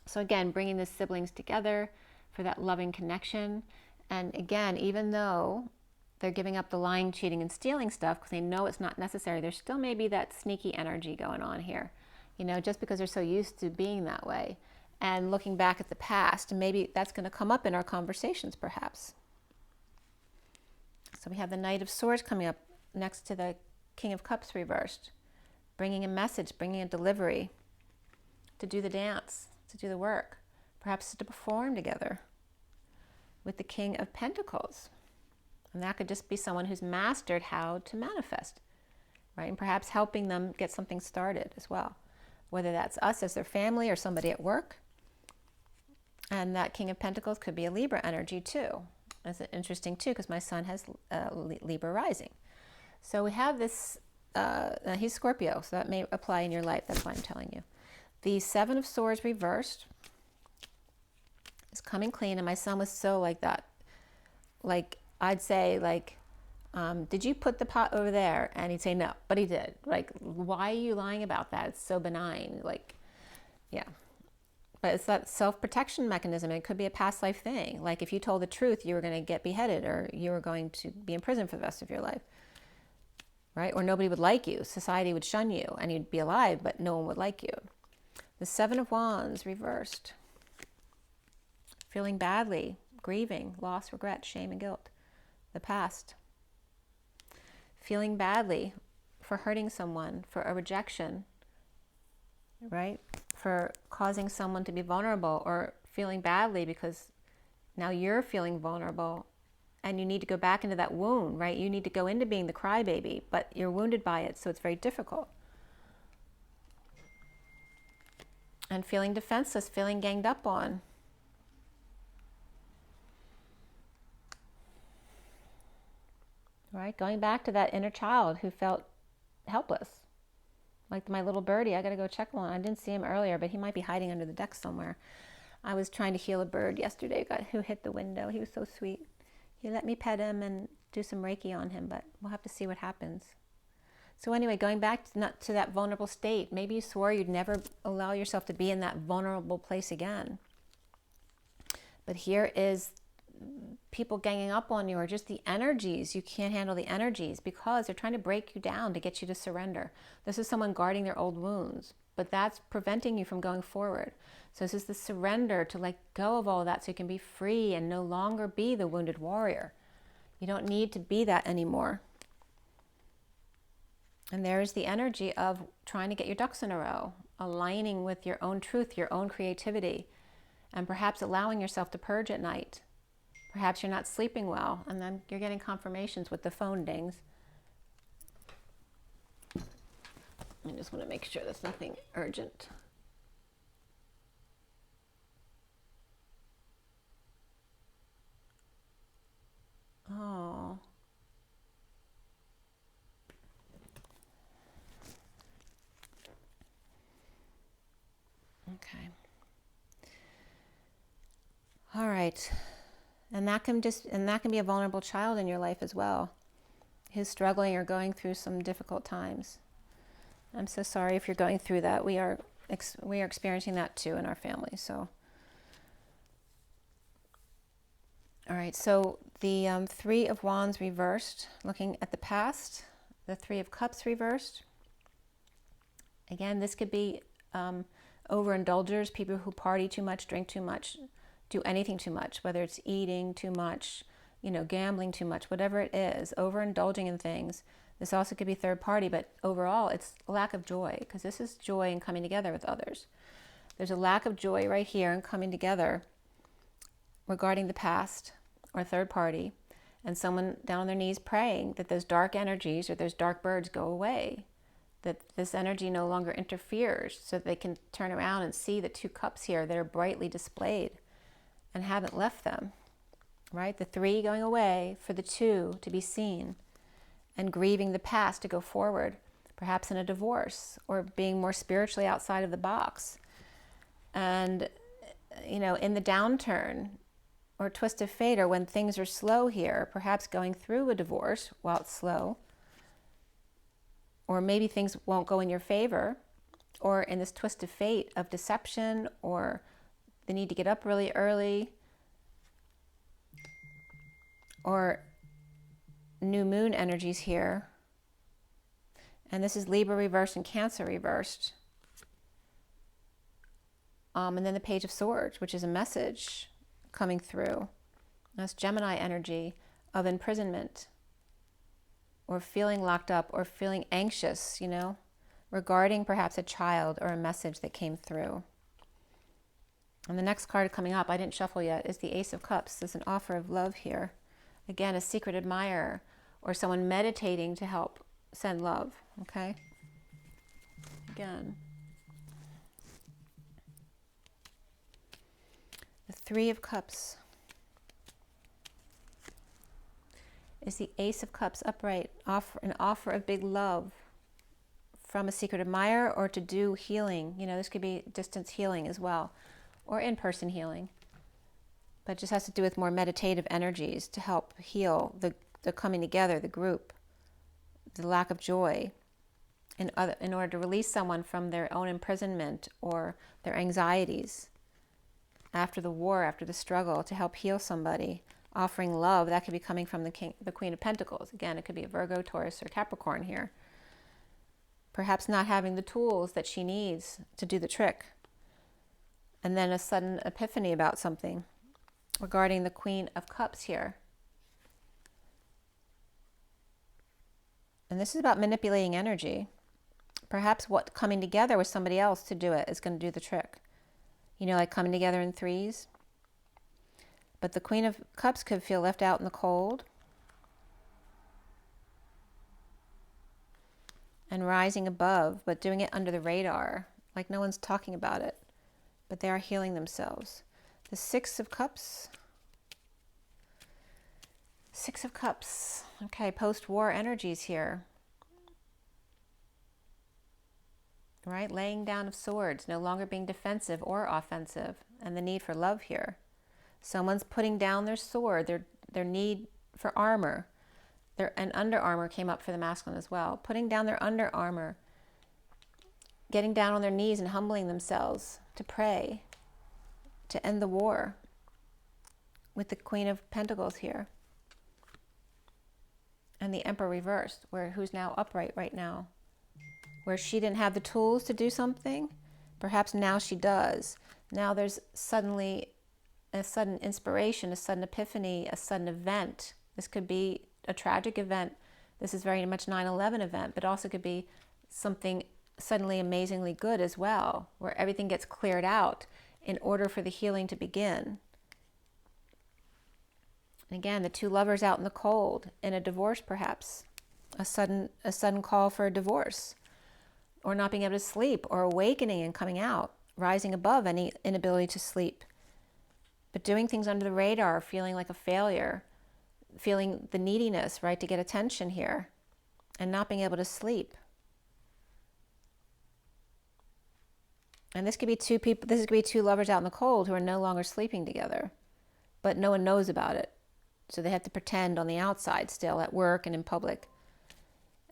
so again, bringing the siblings together for that loving connection. And again, even though they're giving up the lying, cheating, and stealing stuff because they know it's not necessary, there still may be that sneaky energy going on here. Just because they're so used to being that way. And looking back at the past, maybe that's going to come up in our conversations, perhaps. So we have the Knight of Swords coming up next to the King of Cups reversed, bringing a message, bringing a delivery, to do the dance, to do the work, perhaps to perform together with the King of Pentacles. And that could just be someone who's mastered how to manifest, right? And perhaps helping them get something started as well, whether that's us as their family or somebody at work. And that King of Pentacles could be a Libra energy too. That's interesting too, because my son has Libra rising. So we have this, he's Scorpio, so that may apply in your life. That's why I'm telling you. The Seven of Swords reversed is coming clean, and my son was so like that. Like, I'd say, like, did you put the pot over there? And he'd say no, but he did. Like, why are you lying about that? It's so benign. Like, Yeah. But it's that self-protection mechanism. It could be a past life thing. Like if you told the truth, you were going to get beheaded or you were going to be in prison for the rest of your life, right? Or nobody would like you. Society would shun you and you'd be alive, but no one would like you. The Seven of Wands reversed. Feeling badly, grieving, loss, regret, shame, and guilt. The past. Feeling badly for hurting someone, for a rejection, right? For causing someone to be vulnerable, or feeling badly because now you're feeling vulnerable and you need to go back into that wound, right? You need to go into being the crybaby, but you're wounded by it, so it's very difficult. And feeling defenseless, feeling ganged up on. Right? Going back to that inner child who felt helpless. Like my little birdie, I got to go check him on. I didn't see him earlier, but he might be hiding under the deck somewhere. I was trying to heal a bird yesterday who hit the window. He was so sweet. He let me pet him and do some Reiki on him, but we'll have to see what happens. So anyway, going back to that vulnerable state, maybe you swore you'd never allow yourself to be in that vulnerable place again. But here is people ganging up on you, or just the energies. You can't handle the energies because they're trying to break you down to get you to surrender. This is someone guarding their old wounds, but that's preventing you from going forward. So this is the surrender to let go of all of that so you can be free and no longer be the wounded warrior. You don't need to be that anymore. And there's the energy of trying to get your ducks in a row, aligning with your own truth, your own creativity, and perhaps allowing yourself to purge at night. Perhaps you're not sleeping well, and then you're getting confirmations with the phone dings. I just want to make sure there's nothing urgent. Oh. Okay. All right. And that can be a vulnerable child in your life as well, who's struggling or going through some difficult times. I'm so sorry if you're going through that. We are experiencing that too in our family. So, all right. So the Three of Wands reversed, looking at the past. The Three of Cups reversed. Again, this could be overindulgers, people who party too much, drink too much, do anything too much, whether it's eating too much, gambling too much, whatever it is, overindulging in things. This also could be third party, but overall it's a lack of joy, because this is joy in coming together with others. There's a lack of joy right here in coming together regarding the past or third party, and someone down on their knees praying that those dark energies or those dark birds go away, that this energy no longer interferes, so that they can turn around and see the two cups here that are brightly displayed and haven't left them, right? The three going away for the two to be seen, and grieving the past to go forward, perhaps in a divorce or being more spiritually outside of the box. And, in the downturn or twist of fate, or when things are slow here, perhaps going through a divorce while it's slow, or maybe things won't go in your favor, or in this twist of fate of deception, or the need to get up really early, or new moon energies here. And this is Libra reversed and Cancer reversed. And then the Page of Swords, which is a message coming through. That's Gemini energy of imprisonment, or feeling locked up, or feeling anxious, regarding perhaps a child or a message that came through. And the next card coming up, I didn't shuffle yet, is the Ace of Cups. There's an offer of love here. Again, a secret admirer, or someone meditating to help send love, okay? Again. The Three of Cups is the Ace of Cups upright, an offer of big love from a secret admirer, or to do healing. This could be distance healing as well, or in-person healing. But it just has to do with more meditative energies to help heal the coming together, the group, the lack of joy in order to release someone from their own imprisonment or their anxieties after the war, after the struggle, to help heal somebody, offering love. That could be coming from the Queen of Pentacles. Again, it could be a Virgo, Taurus, or Capricorn here. Perhaps not having the tools that she needs to do the trick. And then a sudden epiphany about something regarding the Queen of Cups here. And this is about manipulating energy. Perhaps what coming together with somebody else to do it is going to do the trick. You know, like coming together in threes. But the Queen of Cups could feel left out in the cold. And rising above, but doing it under the radar. Like no one's talking about it. But they are healing themselves. The Six of Cups. Six of Cups. Okay, post-war energies here. Right? Laying down of swords, no longer being defensive or offensive, and the need for love here. Someone's putting down their sword, their need for armor. And under armor came up for the masculine as well. Putting down their under armor, getting down on their knees and humbling themselves to pray, to end the war, with the Queen of Pentacles here. And the Emperor reversed, who's now upright right now. Where she didn't have the tools to do something, perhaps now she does. Now there's suddenly a sudden inspiration, a sudden epiphany, a sudden event. This could be a tragic event. This is very much 9/11 event, but also could be something suddenly amazingly good as well, where everything gets cleared out in order for the healing to begin. And again, the two lovers out in the cold, in a divorce perhaps, a sudden call for a divorce, or not being able to sleep, or awakening and coming out, rising above any inability to sleep, but doing things under the radar, feeling like a failure, feeling the neediness, right, to get attention here, and not being able to sleep. And this could be two people, this could be two lovers out in the cold who are no longer sleeping together, but no one knows about it. So they have to pretend on the outside still, at work and in public.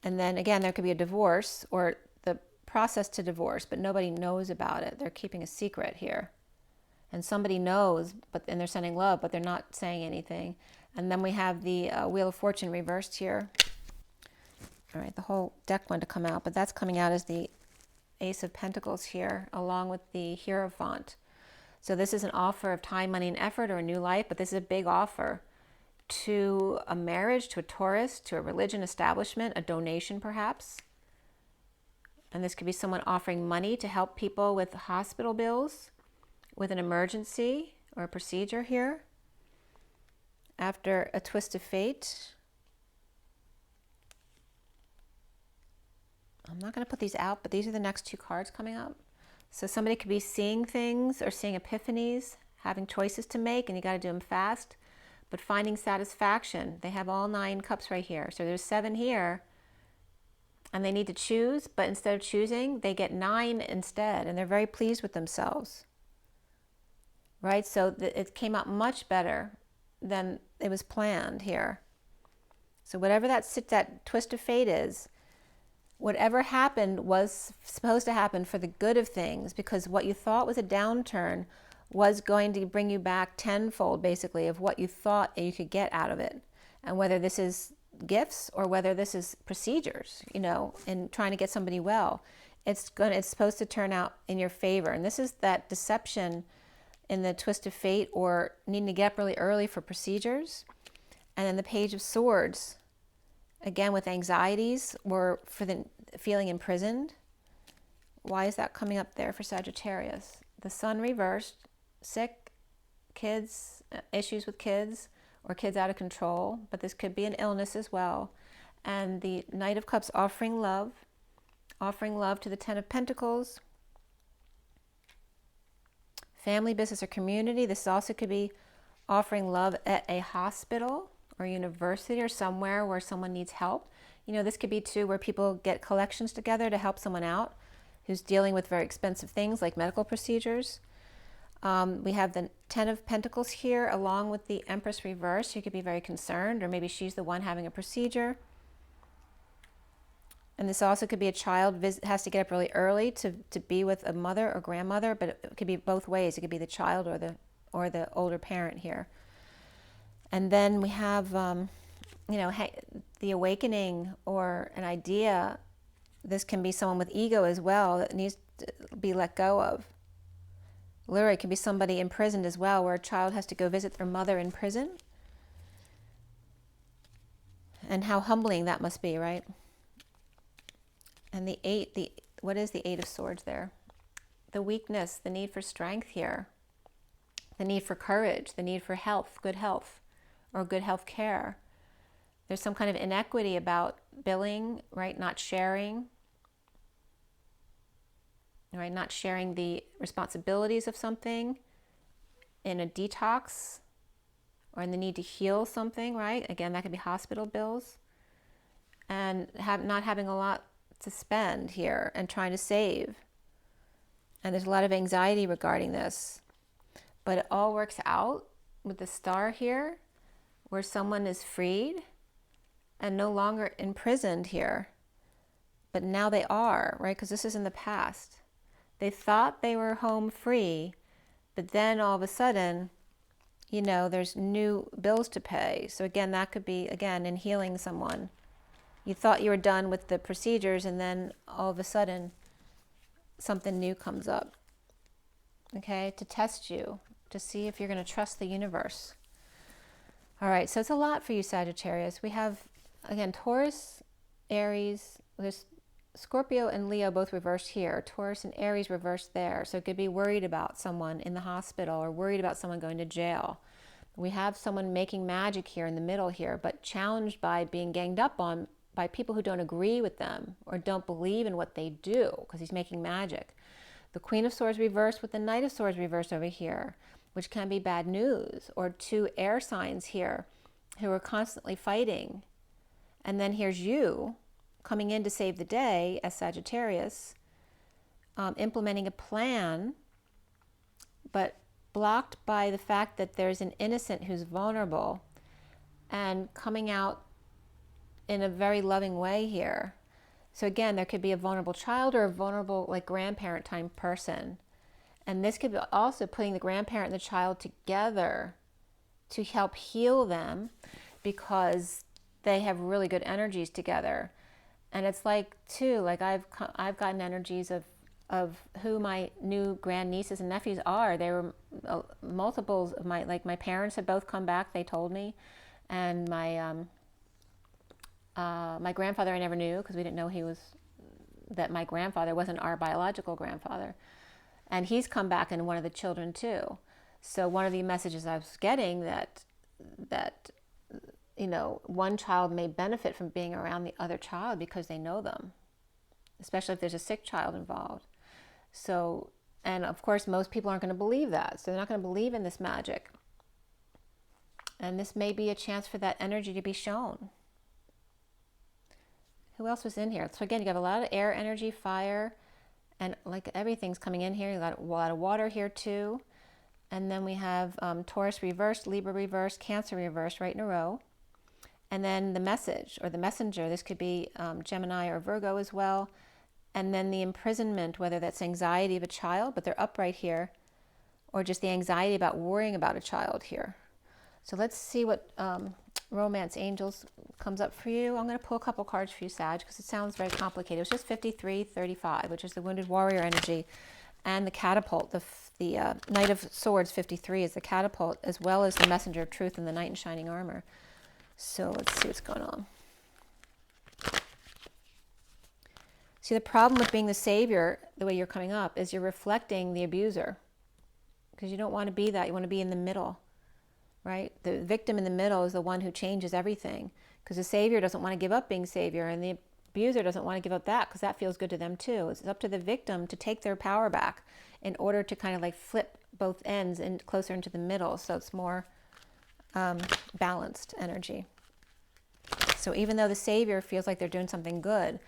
And then again, there could be a divorce or the process to divorce, but nobody knows about it. They're keeping a secret here. And somebody knows, and they're sending love, but they're not saying anything. And then we have the Wheel of Fortune reversed here. All right, the whole deck wanted to come out, but that's coming out as the Ace of Pentacles here, along with the Hierophant. So this is an offer of time, money, and effort, or a new life, but this is a big offer to a marriage, to a Taurus, to a religion establishment, a donation perhaps. And this could be someone offering money to help people with hospital bills, with an emergency or a procedure here. After a twist of fate. I'm not going to put these out, but these are the next two cards coming up. So somebody could be seeing things or seeing epiphanies, having choices to make, and you got to do them fast. But finding satisfaction. They have all 9 cups right here. So there's 7 here. And they need to choose, but instead of choosing, they get 9 instead. And they're very pleased with themselves. Right? So it came out much better than it was planned here. So whatever that twist of fate is, whatever happened was supposed to happen for the good of things, because what you thought was a downturn was going to bring you back tenfold, basically, of what you thought you could get out of it. And whether this is gifts or whether this is procedures, you know, in trying to get somebody well, it's supposed to turn out in your favor. And this is that deception in the twist of fate, or needing to get up really early for procedures. And then the Page of Swords, again with anxieties or for the feeling imprisoned. Why is that coming up there for Sagittarius? The Sun reversed, sick, kids, issues with kids, or kids out of control, but this could be an illness as well. And the Knight of Cups offering love to the Ten of Pentacles. Family, business, or community. This also could be offering love at a hospital or university or somewhere where someone needs help. You know, this could be too where people get collections together to help someone out who's dealing with very expensive things like medical procedures. We have the Ten of Pentacles here along with the Empress reverse. You could be very concerned, or maybe she's the one having a procedure. And this also could be a child has to get up really early to be with a mother or grandmother, but it could be both ways. It could be the child or the older parent here. And then we have, you know, the awakening or an idea. This can be someone with ego as well that needs to be let go of. Literally, it could be somebody imprisoned as well, where a child has to go visit their mother in prison. And how humbling that must be, right? And what is the Eight of Swords there? The weakness, the need for strength here. The need for courage, the need for health, or good health care. There's some kind of inequity about billing, right? Not sharing. Right? Not sharing the responsibilities of something in a detox or in the need to heal something, right? Again, that could be hospital bills. And not having a lot to spend here and trying to save. And there's a lot of anxiety regarding this. But it all works out with the star here, where someone is freed and no longer imprisoned here. But now they are, right? Because this is in the past. They thought they were home free, but then all of a sudden, you know, there's new bills to pay. So again, that could be, again, in healing someone. You thought you were done with the procedures, and then all of a sudden, something new comes up, okay, to test you, to see if you're going to trust the universe. All right, so it's a lot for you, Sagittarius. We have, again, Taurus, Aries, there's Scorpio and Leo both reversed here. Taurus and Aries reversed there. So it could be worried about someone in the hospital or worried about someone going to jail. We have someone making magic here in the middle here, but challenged by being ganged up on by people who don't agree with them or don't believe in what they do, because he's making magic. The Queen of Swords reversed with the Knight of Swords reversed over here, which can be bad news. Or two air signs here who are constantly fighting. And then here's you coming in to save the day as Sagittarius, implementing a plan, but blocked by the fact that there's an innocent who's vulnerable, and coming out in a very loving way here. So again, there could be a vulnerable child or a vulnerable, like, grandparent type person. And this could be also putting the grandparent and the child together to help heal them, because they have really good energies together. And it's like, too, like I've gotten energies of who my new grandnieces and nephews are. They were multiples of my parents had both come back, they told me. And my grandfather I never knew, because we didn't know that my grandfather wasn't our biological grandfather. And he's come back in one of the children too. So one of the messages I was getting that you know, one child may benefit from being around the other child because they know them, especially if there's a sick child involved. So, and of course, most people aren't going to believe that. So they're not going to believe in this magic. And this may be a chance for that energy to be shown. Who else was in here? So again, you got a lot of air energy, fire, and like everything's coming in here. You got a lot of water here too. And then we have Taurus reversed, Libra reversed, Cancer reversed right in a row. And then the message or the messenger, this could be Gemini or Virgo as well. And then the imprisonment, whether that's anxiety of a child, but they're upright here, or just the anxiety about worrying about a child here. So let's see what Romance Angels comes up for you. I'm going to pull a couple cards for you, Sag, because it sounds very complicated. It was just 53-35, which is the Wounded Warrior energy, and the Catapult. The Knight of Swords 53 is the Catapult, as well as the Messenger of Truth and the Knight in Shining Armor. So let's see what's going on. See, the problem with being the savior, the way you're coming up, is you're reflecting the abuser, because you don't want to be that. You want to be in the middle, right? The victim in the middle is the one who changes everything, because the savior doesn't want to give up being savior, and the abuser doesn't want to give up that, because that feels good to them too. It's up to the victim to take their power back in order to kind of like flip both ends and closer into the middle, so it's more balanced energy. So even though the savior feels like they're doing something good,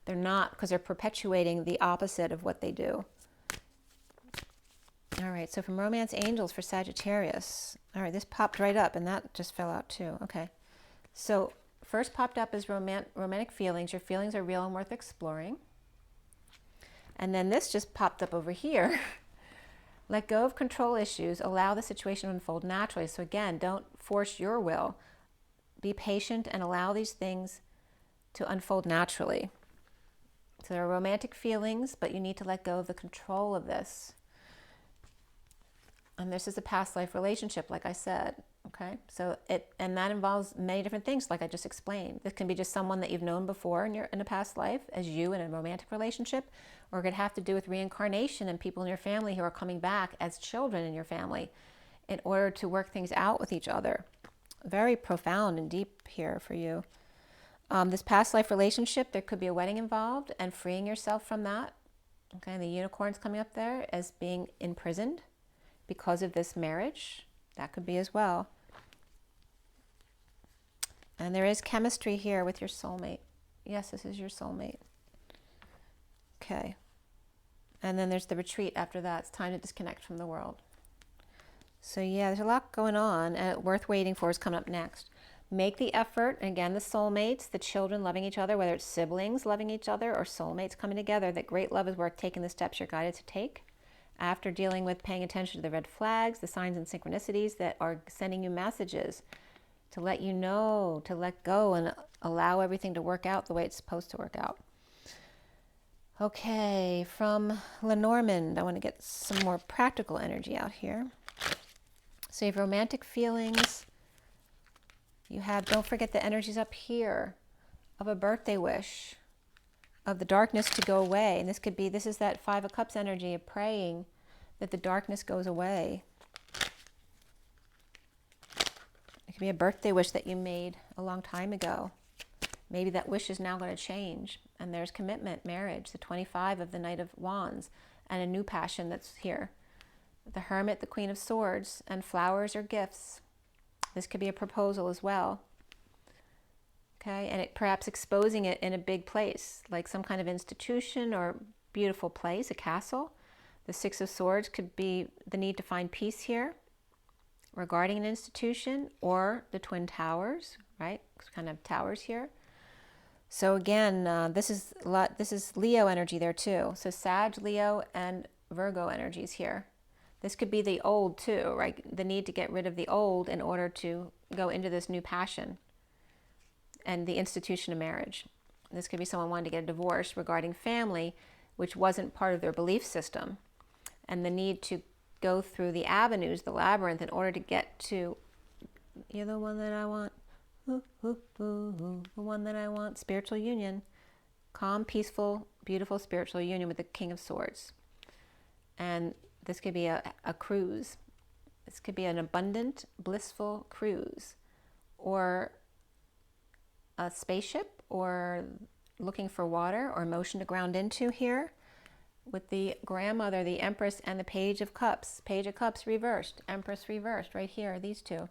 they're not, because they're perpetuating the opposite of what they do. All right, so from Romance Angels for Sagittarius. All right, this popped right up, and that just fell out too. Okay, so first popped up as romantic feelings. Your feelings are real and worth exploring. And then this just popped up over here. Let go of control issues. Allow the situation to unfold naturally. So again, don't force your will. Be patient and allow these things to unfold naturally. So there are romantic feelings, but you need to let go of the control of this. And this is a past life relationship, like I said. Okay, so and that involves many different things, like I just explained. This can be just someone that you've known before in a past life as you in a romantic relationship, or it could have to do with reincarnation and people in your family who are coming back as children in your family in order to work things out with each other. Very profound and deep here for you. This past life relationship, there could be a wedding involved and freeing yourself from that. Okay, the unicorn's coming up there as being imprisoned because of this marriage. That could be as well. And there is chemistry here with your soulmate. Yes, this is your soulmate. Okay. And then there's the retreat after that. It's time to disconnect from the world. So yeah, there's a lot going on, and worth waiting for is coming up next. Make the effort. And again, the soulmates, the children loving each other, whether it's siblings loving each other or soulmates coming together, that great love is worth taking the steps you're guided to take. After dealing with paying attention to the red flags, the signs and synchronicities that are sending you messages to let you know, to let go and allow everything to work out the way it's supposed to work out. Okay, from LENORMAND, I want to get some more practical energy out here. So you have romantic feelings. You have, don't forget the energies up here of a birthday wish, of the darkness to go away. And this is that Five of Cups energy of praying that the darkness goes away. It could be a birthday wish that you made a long time ago. Maybe that wish is now going to change. And there's commitment, marriage, the 25 of the Knight of Wands, and a new passion that's here. The Hermit, the Queen of Swords, and flowers or gifts. This could be a proposal as well. Okay, and perhaps exposing it in a big place, like some kind of institution or beautiful place, a castle. The Six of Swords could be the need to find peace here regarding an institution, or the Twin Towers, right? Kind of towers here. So again, this is Leo energy there too. So Sag, Leo, and Virgo energies here. This could be the old too, right? The need to get rid of the old in order to go into this new passion and the institution of marriage. This could be someone wanting to get a divorce regarding family, which wasn't part of their belief system, and the need to go through the avenues, the labyrinth, in order to get to, you're the one that I want, ooh, ooh, ooh, ooh, the one that I want, spiritual union, calm, peaceful, beautiful spiritual union with the King of Swords. And this could be a cruise. This could be an abundant, blissful cruise, or a spaceship, or looking for water or motion to ground into here with the grandmother, the Empress, and the Page of Cups. Page of Cups reversed, Empress reversed, right here, these two.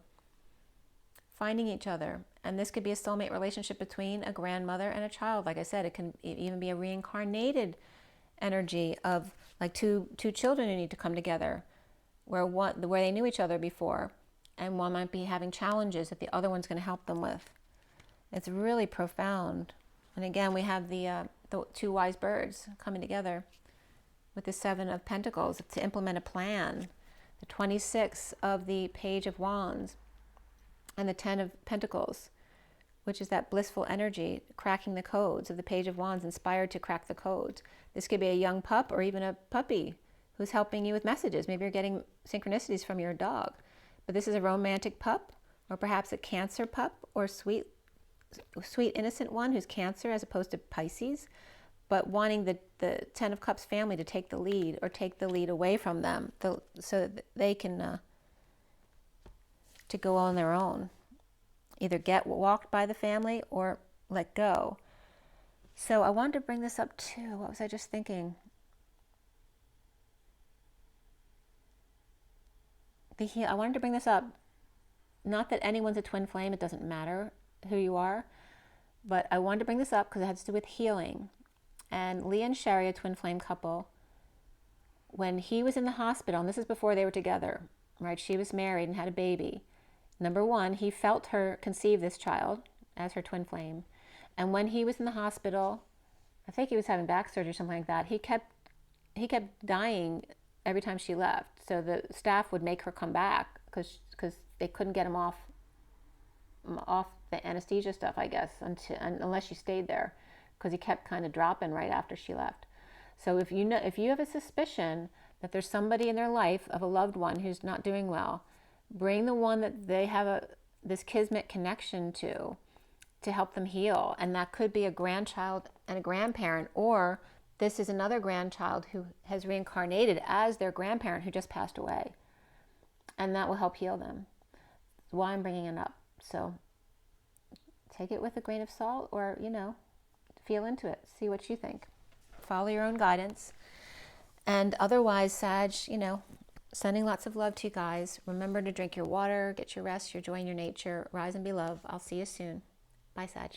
Finding each other. And this could be a soulmate relationship between a grandmother and a child. Like I said, it can even be a reincarnated energy of like two children who need to come together, where they knew each other before, and one might be having challenges that the other one's going to help them with. It's really profound. And again, we have the two wise birds coming together with the Seven of Pentacles to implement a plan. The 26 of the Page of Wands and the 10 of Pentacles, which is that blissful energy, cracking the codes of the Page of Wands, inspired to crack the codes. This could be a young pup or even a puppy who's helping you with messages. Maybe you're getting synchronicities from your dog. But this is a romantic pup, or perhaps a Cancer pup, or sweet innocent one who's Cancer as opposed to Pisces, but wanting the 10 of Cups family to take the lead, or take the lead away from them, so that they can to go on their own. Either get walked by the family or let go. So I wanted to bring this up too. What was I just thinking? I wanted to bring this up. Not that anyone's a twin flame. It doesn't matter who you are. But I wanted to bring this up because it has to do with healing. And Lee and Sherry, a twin flame couple, when he was in the hospital, and this is before they were together, right? She was married and had a baby. Number one, he felt her conceive this child, as her twin flame. And when he was in the hospital, I think he was having back surgery or something like that, he kept dying every time she left. So the staff would make her come back because they couldn't get him off the anesthesia stuff, I guess, unless she stayed there, because he kept kind of dropping right after she left. So if you have a suspicion that there's somebody in their life of a loved one who's not doing well, bring the one that they have this kismet connection to help them heal. And that could be a grandchild and a grandparent, or this is another grandchild who has reincarnated as their grandparent who just passed away. And that will help heal them. That's why I'm bringing it up. So take it with a grain of salt, or, feel into it. See what you think. Follow your own guidance. And otherwise, Sag, sending lots of love to you guys. Remember to drink your water, get your rest, your joy in your nature. Rise and be love. I'll see you soon. Bye, Sag.